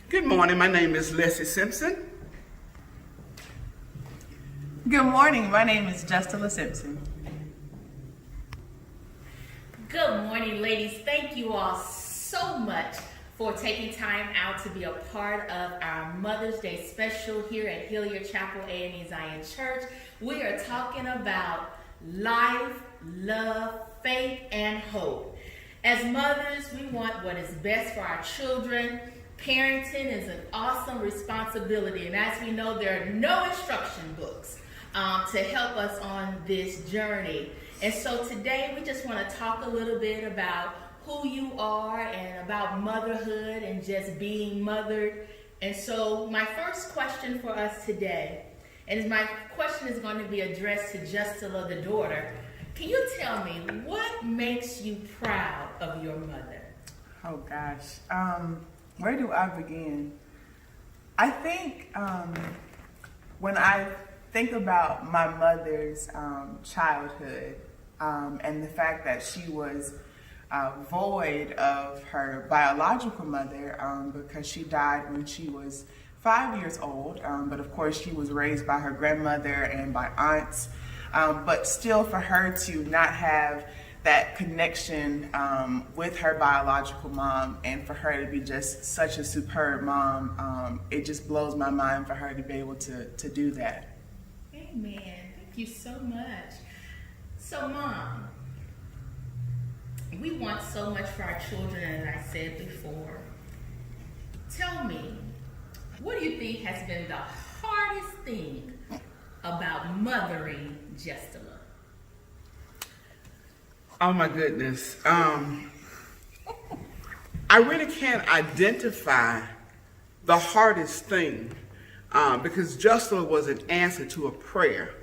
Good morning. My name is Leslie Simpson. Good morning. My name is Justila Simpson. Good morning, ladies. Thank you all so much for taking time out to be a part of our Mother's Day special here at Hilliard Chapel A.M.E. Zion Church. We are talking about life, love, faith, and hope. As mothers, we want what is best for our children. Parenting is an awesome responsibility, and as we know, there are no instruction books to help us on this journey. And so today we just want to talk a little bit about who you are and about motherhood and just being mothered. And so my first question for us today, and my question is going to be addressed to Justila, the daughter. Can you tell me what makes you proud of your mother? Oh gosh, where do I begin? I think when I think about my mother's childhood and the fact that she was void of her biological mother because she died when she was 5 years old, but of course she was raised by her grandmother and by aunts, but still for her to not have that connection with her biological mom and for her to be just such a superb mom, it just blows my mind for her to be able to do that. Amen. Thank you so much. So, Mom, we want so much for our children, as I said before. Tell me, what do you think has been the hardest thing about mothering Justila? Oh my goodness. I really can't identify the hardest thing because Justila was an answer to a prayer.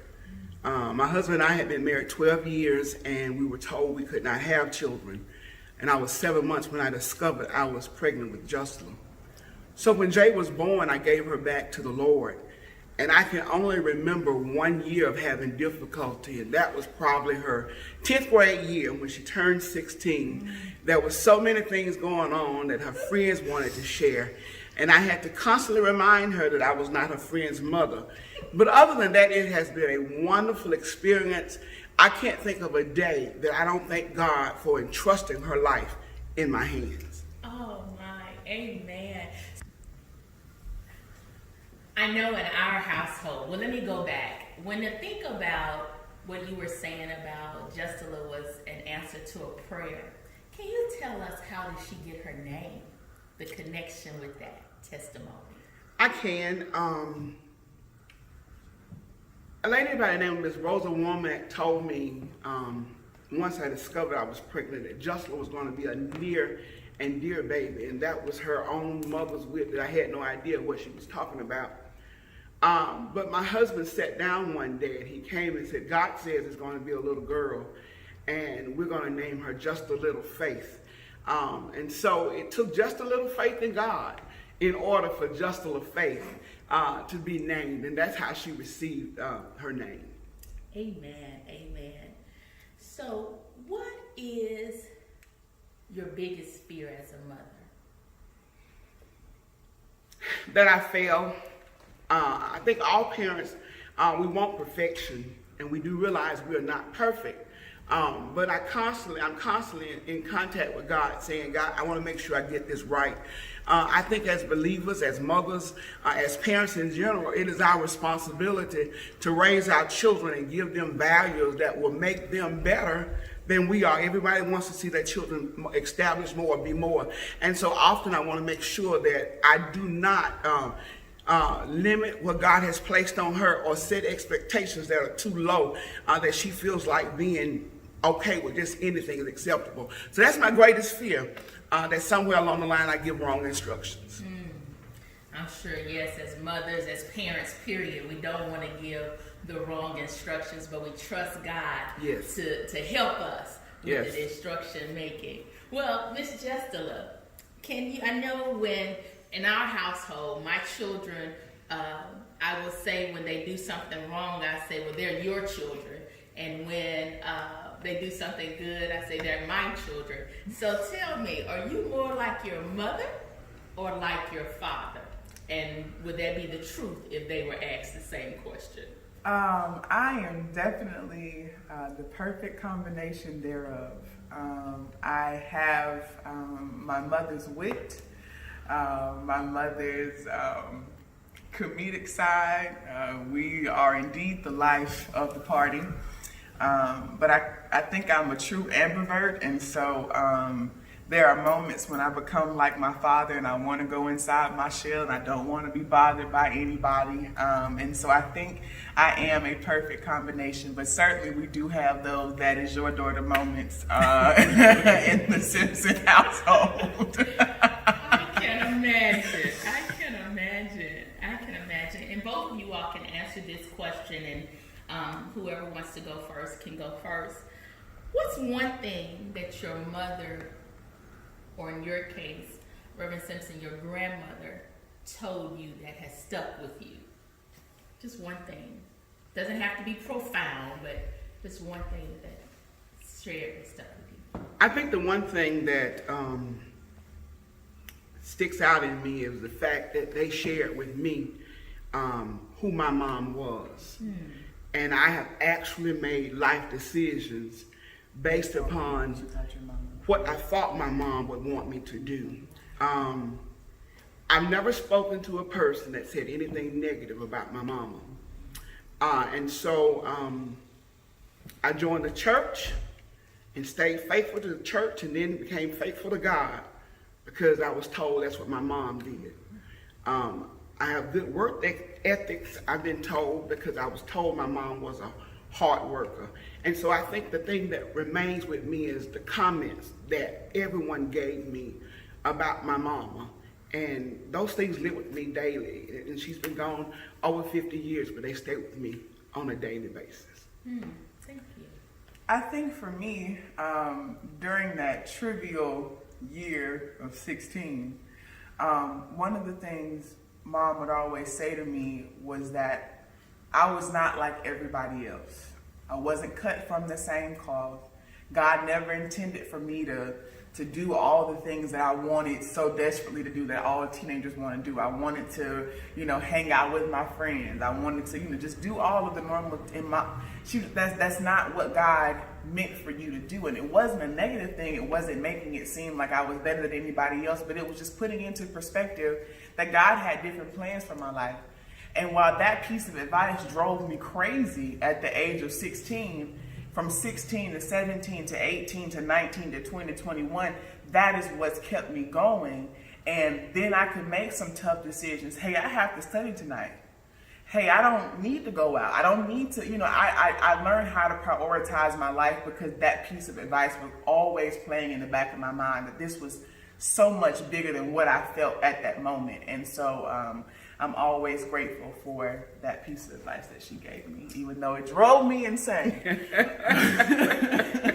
My husband and I had been married 12 years and we were told we could not have children. And I was 7 months when I discovered I was pregnant with Justila. So when Jay was born, I gave her back to the Lord. And I can only remember 1 year of having difficulty, and that was probably her 10th grade year when she turned 16. There were so many things going on that her friends wanted to share, and I had to constantly remind her that I was not her friend's mother. But other than that, it has been a wonderful experience. I can't think of a day that I don't thank God for entrusting her life in my hands. Oh my, amen. I know in our household, well, let me go back. When you think about what you were saying about Justila was an answer to a prayer, can you tell us how did she get her name, the connection with that testimony? I can. A lady by the name of Miss Rosa Womack told me once I discovered I was pregnant that Justila was going to be a near and dear baby, and that was her own mother's wit that I had no idea what she was talking about. But my husband sat down one day and he came and said, God says it's going to be a little girl and we're going to name her Just a Little Faith. And so it took just a little faith in God in order for Just a Little Faith to be named. And that's how she received her name. Amen. Amen. So what is your biggest fear as a mother? That I fail. I think all parents, we want perfection, and we do realize we are not perfect. But I'm constantly in contact with God, saying, God, I want to make sure I get this right. I think as believers, as mothers, as parents in general, it is our responsibility to raise our children and give them values that will make them better than we are. Everybody wants to see their children establish more, be more. And so often I want to make sure that I do not limit what God has placed on her or set expectations that are too low, that she feels like being okay with just anything is acceptable. So that's my greatest fear, that somewhere along the line I give wrong instructions. I'm sure, yes, as mothers, as parents, period, we don't want to give the wrong instructions, but we trust God Yes. to help us with Yes. the instruction making. Well, Miss Justila, I know when in our household, my children, I will say when they do something wrong, I say, well, they're your children. And when they do something good, I say they're my children. So tell me, are you more like your mother or like your father? And would that be the truth if they were asked the same question? I am definitely the perfect combination thereof. I have my mother's wit, my mother's comedic side. We are indeed the life of the party. But I think I'm a true ambivert, and so there are moments when I become like my father and I want to go inside my shell and I don't want to be bothered by anybody. And so I think I am a perfect combination, but certainly we do have those that is your daughter moments in the Simpson household. I can imagine. And both of you all can answer this question, and whoever wants to go first can go first. What's one thing that your mother, or in your case, Reverend Simpson, your grandmother, told you that has stuck with you? Just one thing. Doesn't have to be profound, but just one thing that shared and stuck with you. I think the one thing that sticks out in me is the fact that they shared with me who my mom was. And I have actually made life decisions based upon what I thought my mom would want me to do. I've never spoken to a person that said anything negative about my mama. And so I joined the church and stayed faithful to the church, and then became faithful to God because I was told that's what my mom did. I have good work ethics, I've been told, because I was told my mom was a hard worker. And so I think the thing that remains with me is the comments that everyone gave me about my mama. And those things live with me daily. And she's been gone over 50 years, but they stay with me on a daily basis. Thank you. I think for me, during that trivial year of 16, one of the things Mom would always say to me was that I was not like everybody else. I wasn't cut from the same cloth. God never intended for me to do all the things that I wanted so desperately to do, that all teenagers want to do. I wanted to, hang out with my friends. I wanted to, just do all of the normal. That's not what God meant for you to do. And it wasn't a negative thing. It wasn't making it seem like I was better than anybody else, but it was just putting into perspective that God had different plans for my life. And while that piece of advice drove me crazy at the age of 16, from 16 to 17 to 18 to 19 to 20 to 21, that is what's kept me going. And then I could make some tough decisions. Hey, I have to study tonight. Hey, I don't need to go out. I don't need to, I learned how to prioritize my life because that piece of advice was always playing in the back of my mind, that this was so much bigger than what I felt at that moment. And so I'm always grateful for that piece of advice that she gave me, even though it drove me insane.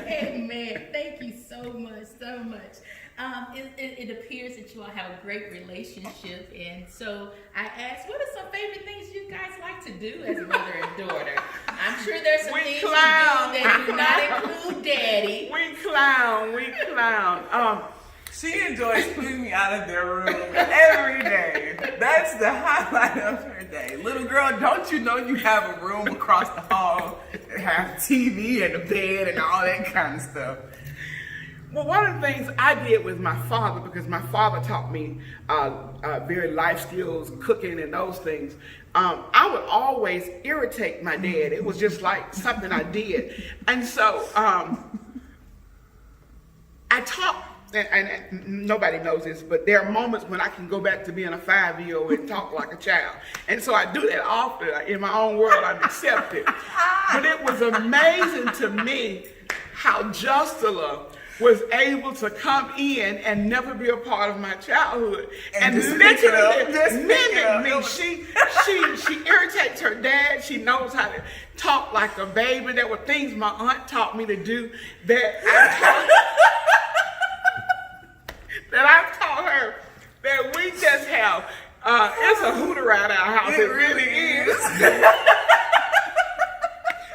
Amen. Thank you so much. It appears that you all have a great relationship, and so I asked, what are some favorite things you guys like to do as mother and daughter? I'm sure there's some things you do that do not include daddy. We clown. She enjoys putting me out of their room every day. That's the highlight of her day. Little girl, don't you know you have a room across the hall that has TV and a bed and all that kind of stuff? Well, one of the things I did with my father, because my father taught me very life skills, cooking and those things, I would always irritate my dad. It was just like something I did. And so I taught, and nobody knows this, but there are moments when I can go back to being a 5-year-old and talk like a child. And so I do that often. In my own world, I'm accepted. But it was amazing to me how Justula was able to come in and never be a part of my childhood and literally mimic me. She irritates her dad. She knows how to talk like a baby. There were things my aunt taught me to do that I've taught her, that we just have. It's a hoot around our house. It really is.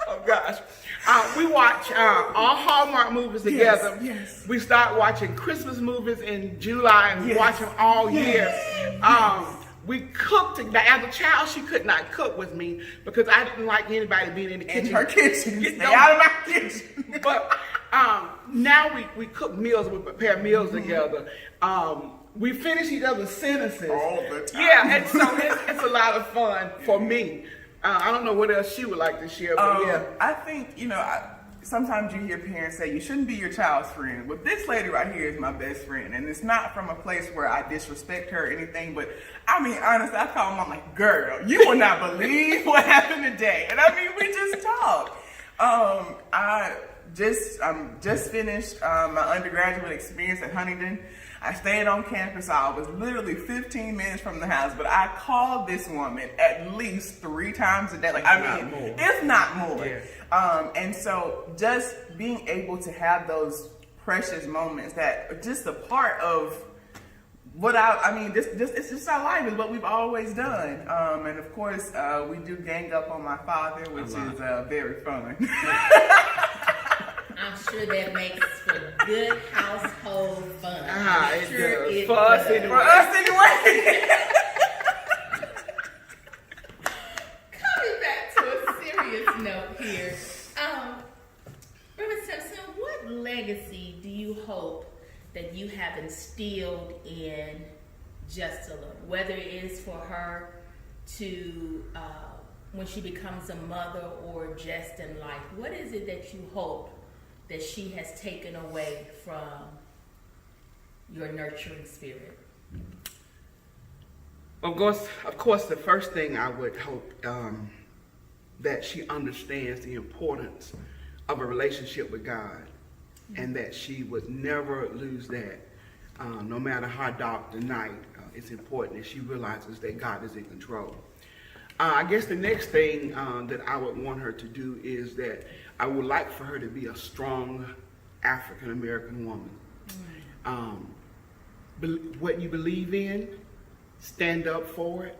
Oh gosh. We watch all Hallmark movies together. Yes. We start watching Christmas movies in July and Yes. watch them all year. Yes. We cooked together. As a child, she could not cook with me because I didn't like anybody being in the kitchen. In her kitchen. Get Stay no- out of my kitchen. But now we cook meals, we prepare meals together. We finish each other's sentences. All the time. Yeah, and so it's a lot of fun for me. I don't know what else she would like to share, but yeah. I think, sometimes you hear parents say you shouldn't be your child's friend. But this lady right here is my best friend. And it's not from a place where I disrespect her or anything. But I mean, honestly, I call mom like, girl, you will not believe what happened today. And I mean, we just talk. I just finished my undergraduate experience at Huntington. I stayed on campus. I was literally 15 minutes from the house, but I called this woman at least 3 times a day. If not more. Yeah. And so just being able to have those precious moments that are just a part of what it's just our life, is what we've always done. And of course, we do gang up on my father, which is very fun. I'm sure that makes for good household fun. I'm It sure does. it For us does. anyway. For us anyway. Coming back to a serious note here, Reverend Simpson, what legacy do you hope that you have instilled in Justilla, whether it is for her to when she becomes a mother or just in life? What is it that you hope that she has taken away from your nurturing spirit? Of course, the first thing I would hope that she understands the importance of a relationship with God, and that she would never lose that. No matter how dark the night, it's important that she realizes that God is in control. I guess the next thing that I would want her to do is that I would like for her to be a strong African American woman. What you believe in, stand up for it.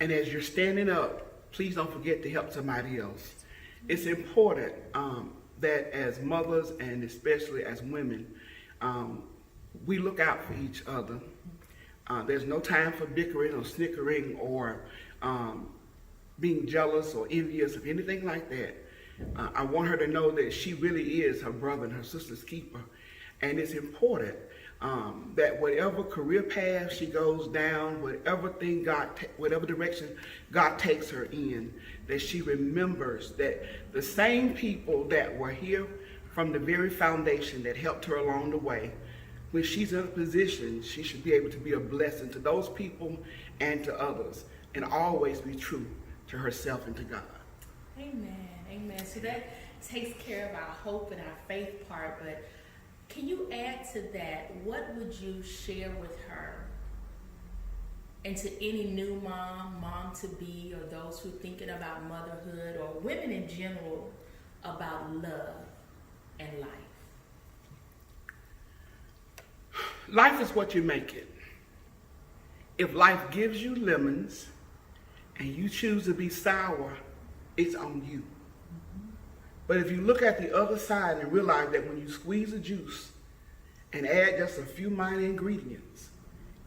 And as you're standing up, please don't forget to help somebody else. It's important that as mothers and especially as women, we look out for each other. There's no time for bickering or snickering or being jealous or envious of anything like that. I want her to know that she really is her brother and her sister's keeper. And it's important that whatever career path she goes down, whatever direction God takes her in, that she remembers that the same people that were here from the very foundation that helped her along the way, when she's in a position, she should be able to be a blessing to those people and to others, and always be true to herself and to God. Amen. Amen. So that takes care of our hope and our faith part, but can you add to that? What would you share with her and to any new mom to be, or those who are thinking about motherhood, or women in general, about love and life? Life is what you make it. If life gives you lemons and you choose to be sour, it's on you. But if you look at the other side and realize that when you squeeze the juice and add just a few minor ingredients,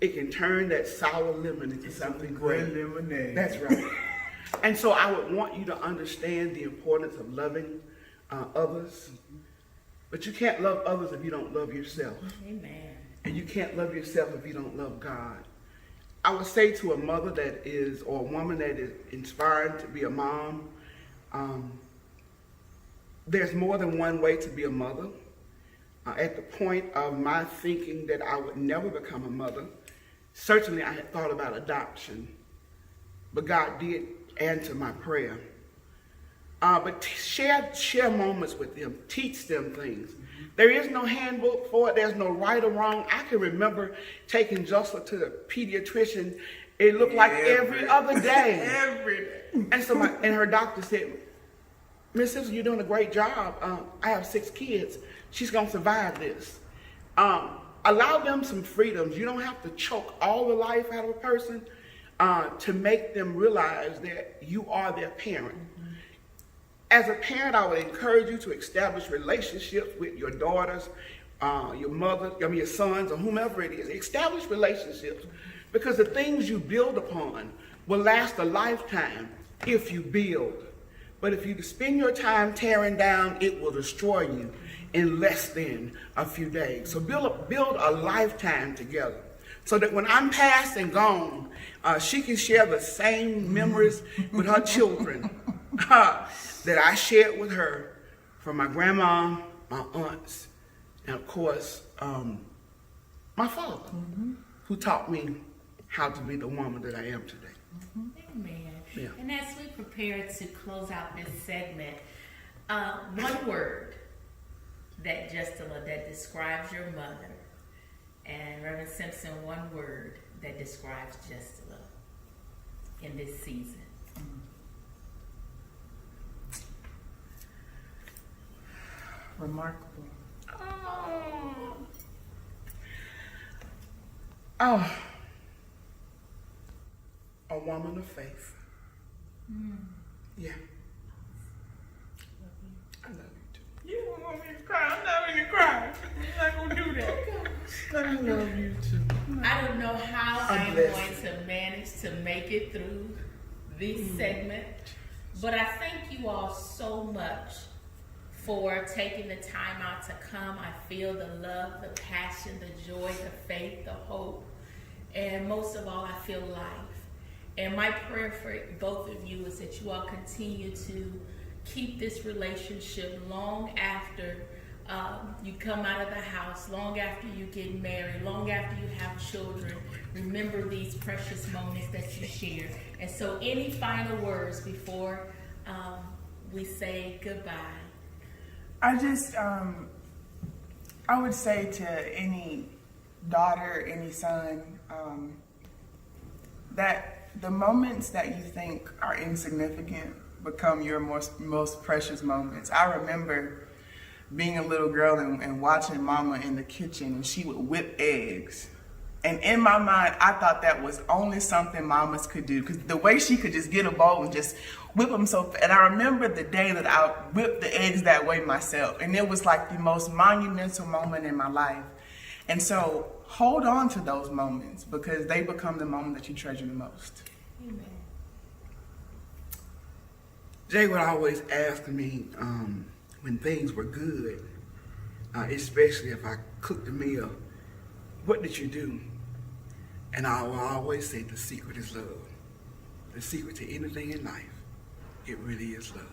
it can turn that sour lemon into something great. Lemonade. That's right. And so I would want you to understand the importance of loving others. But you can't love others if you don't love yourself. Amen. And you can't love yourself if you don't love God. I would say to a mother that is, or a woman that is inspired to be a mom, there's more than one way to be a mother. At the point of my thinking that I would never become a mother, certainly I had thought about adoption, but God did answer my prayer. But share moments with them, teach them things. There is no handbook for it. There's no right or wrong. I can remember taking Jocelyn to the pediatrician. It looked like every other day. Every day. And so her doctor said, Miss Simpson, you're doing a great job. I have 6 kids. She's going to survive this. Allow them some freedoms. You don't have to choke all the life out of a person to make them realize that you are their parent. As a parent, I would encourage you to establish relationships with your daughters, your sons, or whomever it is. Establish relationships, because the things you build upon will last a lifetime if you build. But if you spend your time tearing down, it will destroy you in less than a few days. So build a lifetime together, so that when I'm past and gone, she can share the same memories with her children that I shared with her from my grandma, my aunts, and of course, my father, who taught me how to be the woman that I am today. Amen. Yeah. And as we prepare to close out this segment, one word that describes your mother, and Reverend Simpson, one word that describes Justila in this season. Remarkable. Oh, a woman of faith. Yeah. I love you too. You don't want me to cry. I'm not going to cry. I'm not going to do that. I love you too. I don't know how I'm I am blessed. going to manage to make it through this segment, but I thank you all so much for taking the time out to come. I feel the love, the passion, the joy, the faith, the hope, and most of all, I feel life. And my prayer for both of you is that you all continue to keep this relationship long after you come out of the house, long after you get married, long after you have children. Remember these precious moments that you share. And so any final words before we say goodbye? I just, I would say to any daughter, any son, that the moments that you think are insignificant become your most precious moments. I remember being a little girl and watching Mama in the kitchen, and she would whip eggs. And in my mind, I thought that was only something mamas could do, because the way she could just get a bowl and just whip them so fast. And I remember the day that I whipped the eggs that way myself, and it was like the most monumental moment in my life. And so hold on to those moments, because they become the moment that you treasure the most. Amen. Jay would always ask me when things were good, especially if I cooked a meal, what did you do? And I will always say the secret is love. The secret to anything in life, it really is love.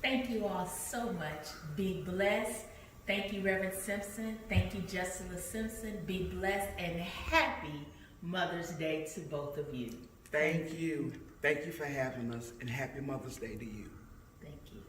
Thank you all so much. Be blessed. Thank you, Reverend Simpson. Thank you, Justila Simpson. Be blessed and happy Mother's Day to both of you. Thank you. Thank you for having us, and happy Mother's Day to you. Thank you.